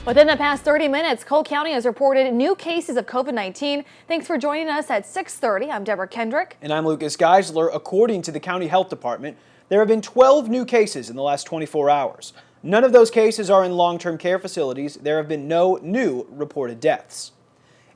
Within the past 30 minutes, Cole County has reported new cases of COVID-19. Thanks for joining us at 6:30. I'm Deborah Kendrick. And I'm Lucas Geisler. According to the County Health Department, there have been 12 new cases in the last 24 hours. None of those cases are in long-term care facilities. There have been no new reported deaths.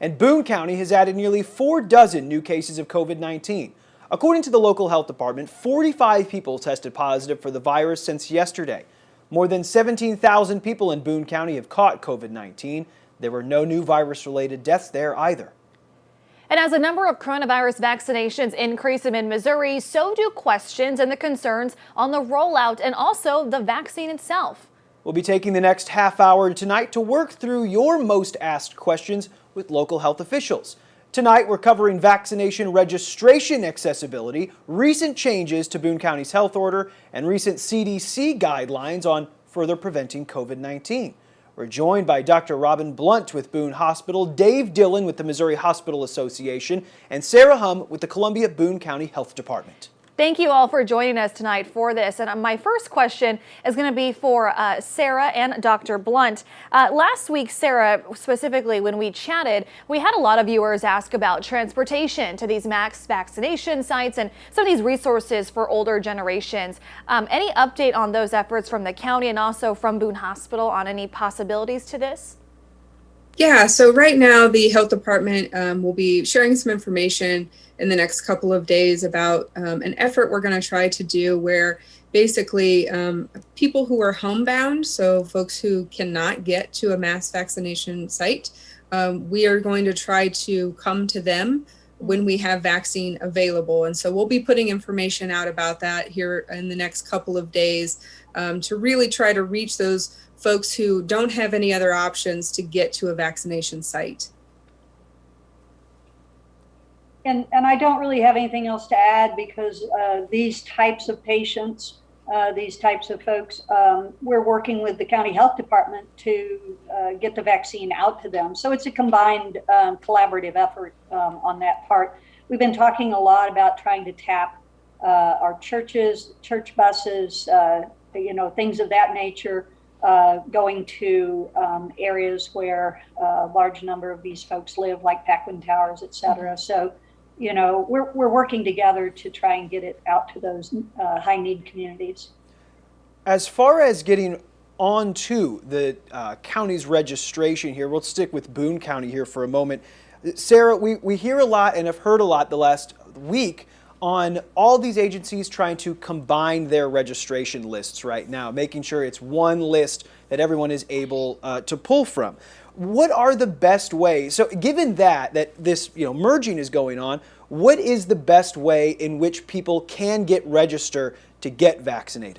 And Boone County has added nearly 4 dozen new cases of COVID-19. According to the local health department, 45 people tested positive for the virus since yesterday. More than 17,000 people in Boone County have caught COVID-19. There were no new virus-related deaths there either. And as the number of coronavirus vaccinations increase in Missouri, so do questions and the concerns on the rollout and also the vaccine itself. We'll be taking the next half hour tonight to work through your most asked questions with local health officials. Tonight, we're covering vaccination registration accessibility, recent changes to Boone County's health order, and recent CDC guidelines on further preventing COVID-19. We're joined by Dr. Robin Blunt with Boone Hospital, Dave Dillon with the Missouri Hospital Association, and Sarah Hum with the Columbia Boone County Health Department. Thank you all for joining us tonight for this. And my first question is going to be for Sarah and Dr. Blunt. Last week, Sarah, specifically when we chatted, we had a lot of viewers ask about transportation to these mass vaccination sites and some of these resources for older generations. Any update on those efforts from the county and also from Boone Hospital on any possibilities to this? Yeah, so right now the health department will be sharing some information in the next couple of days about an effort we're going to try to do where basically people who are homebound, so folks who cannot get to a mass vaccination site, we are going to try to come to them when we have vaccine available. And so we'll be putting information out about that here in the next couple of days to really try to reach those folks who don't have any other options to get to a vaccination site. And I don't really have anything else to add because these types of patients, these types of folks, we're working with the county health department to get the vaccine out to them. So it's a combined collaborative effort on that part. We've been talking a lot about trying to tap our churches, church buses, things of that nature. Going to areas where a large number of these folks live, like Paquin Towers, et cetera. So, we're working together to try and get it out to those high need communities. As far as getting onto the county's registration here, we'll stick with Boone County here for a moment. Sarah, we hear a lot and have heard a lot the last week on all these agencies trying to combine their registration lists right now, making sure it's one list that everyone is able to pull from. What are the best ways? So given that this merging is going on, what is the best way in which people can get registered to get vaccinated?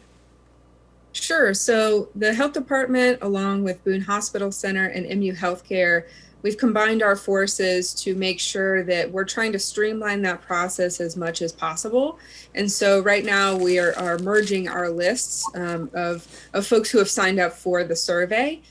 Sure. So the health department, along with Boone Hospital Center and MU Healthcare, we've combined our forces to make sure that we're trying to streamline that process as much as possible. And so right now we are merging our lists of folks who have signed up for the survey.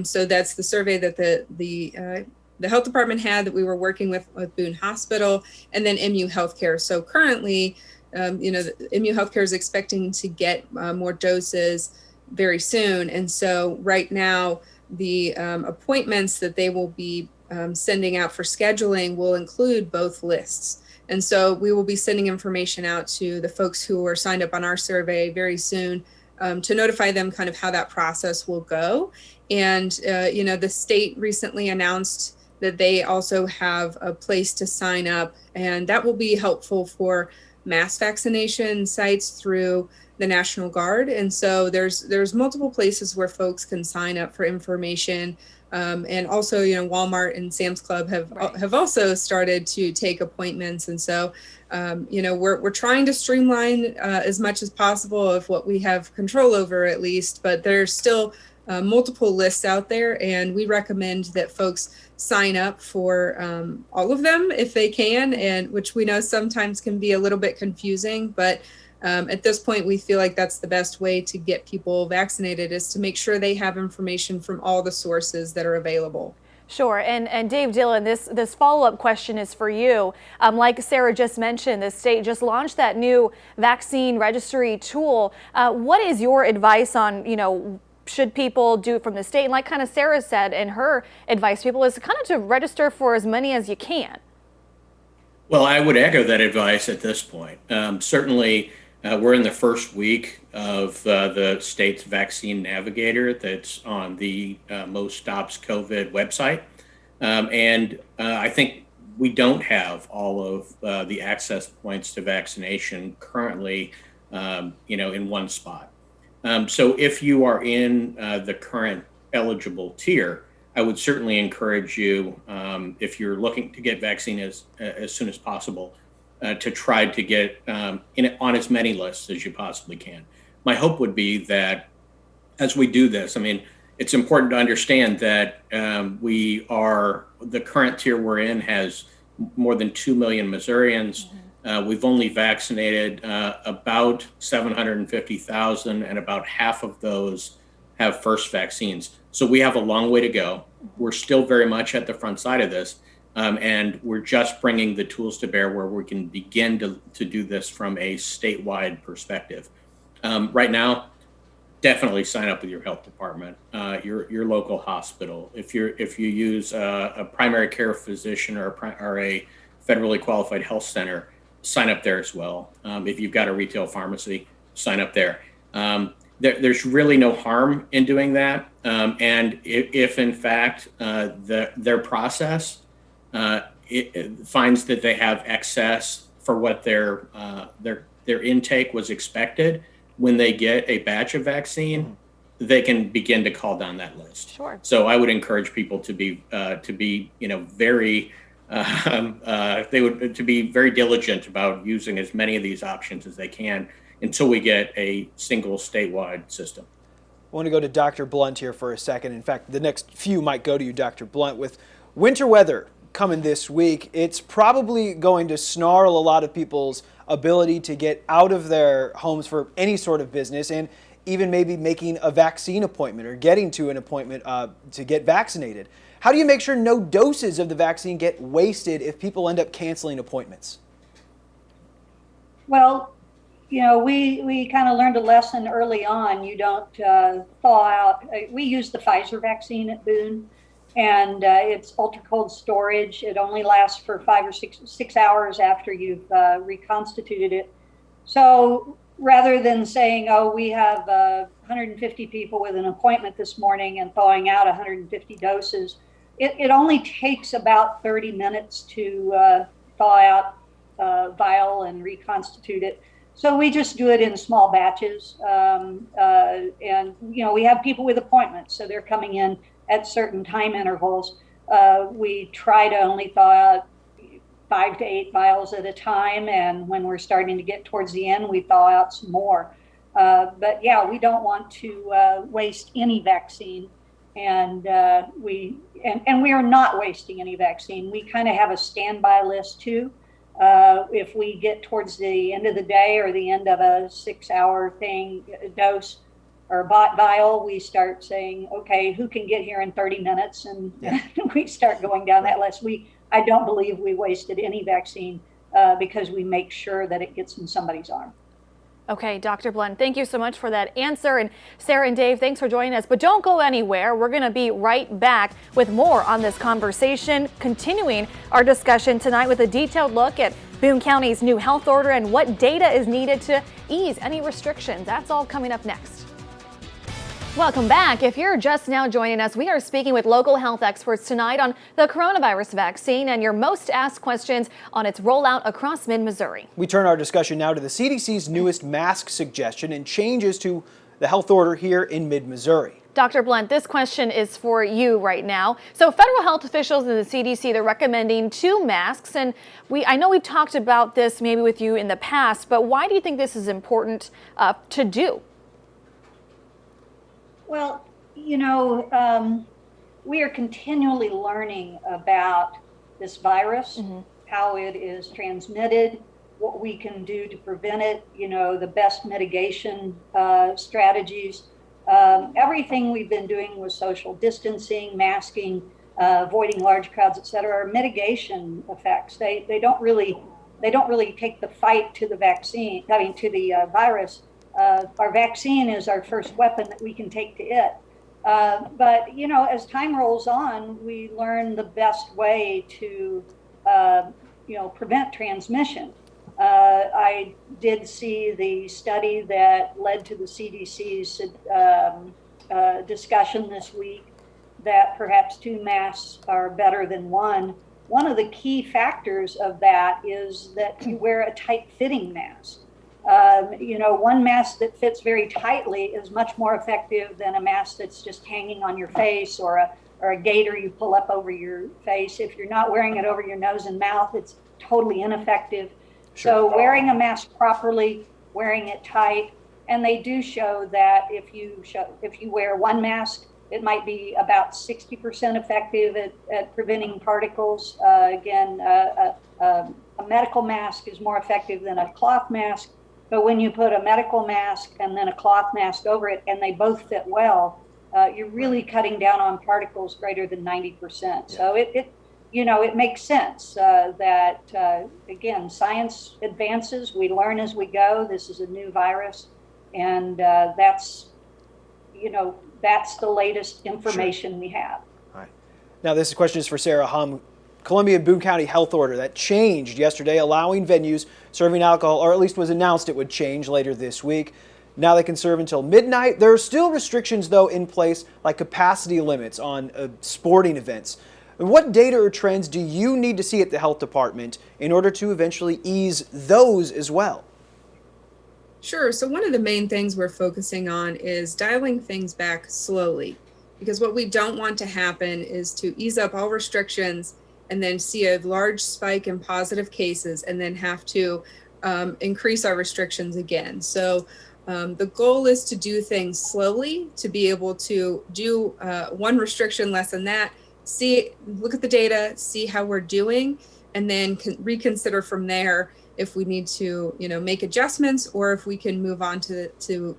So that's the survey that the health department had that we were working with Boone Hospital and then MU Healthcare. So currently, MU Healthcare is expecting to get more doses very soon. And so right now, the appointments that they will be sending out for scheduling will include both lists. And so we will be sending information out to the folks who are signed up on our survey very soon to notify them kind of how that process will go. And, the state recently announced that they also have a place to sign up, and that will be helpful for mass vaccination sites through the National Guard. And so there's multiple places where folks can sign up for information. And also, Walmart and Sam's Club have also started to take appointments. And so, we're trying to streamline as much as possible of what we have control over, at least, but there's still multiple lists out there, and we recommend that folks sign up for all of them if they can, and which we know sometimes can be a little bit confusing, but at this point we feel like that's the best way to get people vaccinated, is to make sure they have information from all the sources that are available. Sure, and Dave Dillon, this follow-up question is for you. Like Sarah just mentioned, the state just launched that new vaccine registry tool. What is your advice on, should people do it from the state? And like kind of Sarah said in her advice, people is kind of to register for as many as you can. Well, I would echo that advice at this point. Certainly, we're in the first week of the state's vaccine navigator that's on the Most Stops COVID website. And I think we don't have all of the access points to vaccination currently, in one spot. So if you are in the current eligible tier, I would certainly encourage you, if you're looking to get vaccine as soon as possible, to try to get on as many lists as you possibly can. My hope would be that as we do this, it's important to understand that the current tier we're in has more than 2 million Missourians. We've only vaccinated about 750,000, and about half of those have first vaccines. So we have a long way to go. We're still very much at the front side of this, and we're just bringing the tools to bear where we can begin to do this from a statewide perspective. Right now, definitely sign up with your health department, your local hospital. If you use a primary care physician or a federally qualified health center, sign up there as well. If you've got a retail pharmacy, sign up there. There's really no harm in doing that. And if in fact their process it finds that they have excess for what their intake was expected, when they get a batch of vaccine, they can begin to call down that list. Sure. So I would encourage people to be very to be very diligent about using as many of these options as they can until we get a single statewide system. I want to go to Dr. Blunt here for a second. In fact, the next few might go to you, Dr. Blunt. With winter weather coming this week, it's probably going to snarl a lot of people's ability to get out of their homes for any sort of business, and even maybe making a vaccine appointment or getting to an appointment to get vaccinated. How do you make sure no doses of the vaccine get wasted if people end up canceling appointments? Well, we kind of learned a lesson early on. You don't thaw out. We use the Pfizer vaccine at Boone, and it's ultra cold storage. It only lasts for 5 or 6 hours after you've reconstituted it. So rather than saying, oh, we have 150 people with an appointment this morning and thawing out 150 doses, it only takes about 30 minutes to thaw out a vial and reconstitute it. So we just do it in small batches. And, we have people with appointments, so they're coming in at certain time intervals. We try to only thaw out 5 to 8 vials at a time. And when we're starting to get towards the end, we thaw out some more. But yeah, we don't want to waste any vaccine. And we are not wasting any vaccine. We kind of have a standby list too. If we get towards the end of the day or the end of a 6-hour dose or vial, we start saying, okay, who can get here in 30 minutes? And we start going down that list. I don't believe we wasted any vaccine because we make sure that it gets in somebody's arm. Okay, Dr. Blunt, thank you so much for that answer. And Sarah and Dave, thanks for joining us. But don't go anywhere. We're going to be right back with more on this conversation, continuing our discussion tonight with a detailed look at Boone County's new health order and what data is needed to ease any restrictions. That's all coming up next. Welcome back. If you're just now joining us, we are speaking with local health experts tonight on the coronavirus vaccine and your most asked questions on its rollout across mid-Missouri. We turn our discussion now to the CDC's newest mask suggestion and changes to the health order here in mid-Missouri. Dr. Blunt, this question is for you right now. So federal health officials in the CDC, they're recommending 2 masks. And I know we've talked about this maybe with you in the past, but why do you think this is important to do? Well, we are continually learning about this virus, how it is transmitted, what we can do to prevent it, the best mitigation strategies. Everything we've been doing with social distancing, masking, avoiding large crowds, et cetera, are mitigation effects. They don't really take the fight to the vaccine, I mean, to the virus. Our vaccine is our first weapon that we can take to it. But, you know, as time rolls on, we learn the best way to, you know, prevent transmission. I did see the study that led to the CDC's discussion this week that perhaps 2 masks are better than 1. One of the key factors of that is that you wear a tight-fitting mask. You know, one mask that fits very tightly is much more effective than a mask that's just hanging on your face, or a gaiter you pull up over your face. If you're not wearing it over your nose and mouth, it's totally ineffective. Sure. So wearing a mask properly, wearing it tight, and they do show that if you wear one mask, it might be about 60% effective at preventing particles. Again, a medical mask is more effective than a cloth mask. But when you put a medical mask and then a cloth mask over it, and they both fit well, you're really cutting down on particles greater than 90%. So it makes sense that, again, science advances. We learn as we go. This is a new virus, and that's the latest information we have. All right. Now, this question is for Sarah Hum. Columbia and Boone County health order that changed yesterday, allowing venues serving alcohol, or at least was announced it would change later this week. Now they can serve until midnight. There are still restrictions, though, in place, like capacity limits on sporting events. What data or trends do you need to see at the health department in order to eventually ease those as well? Sure. So one of the main things we're focusing on is dialing things back slowly, because what we don't want to happen is to ease up all restrictions and then see a large spike in positive cases and then have to increase our restrictions again. So the goal is to do things slowly, to be able to do one restriction less than that, look at the data, see how we're doing, and then reconsider from there if we need to, make adjustments, or if we can move on to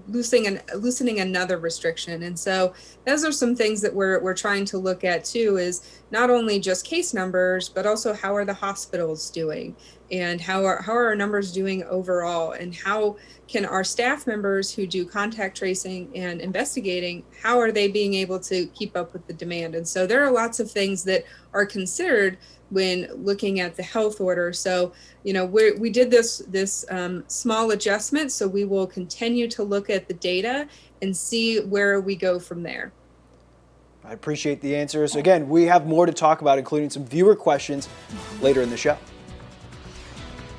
loosening another restriction. And so those are some things that we're trying to look at too, is not only just case numbers, but also how are the hospitals doing, and how are our numbers doing overall, and how can our staff members who do contact tracing and investigating, how are they being able to keep up with the demand? And so there are lots of things that are considered when looking at the health order. So, we did this small adjustment, so we will continue to look at the data and see where we go from there. I appreciate the answers. Again, we have more to talk about, including some viewer questions later in the show.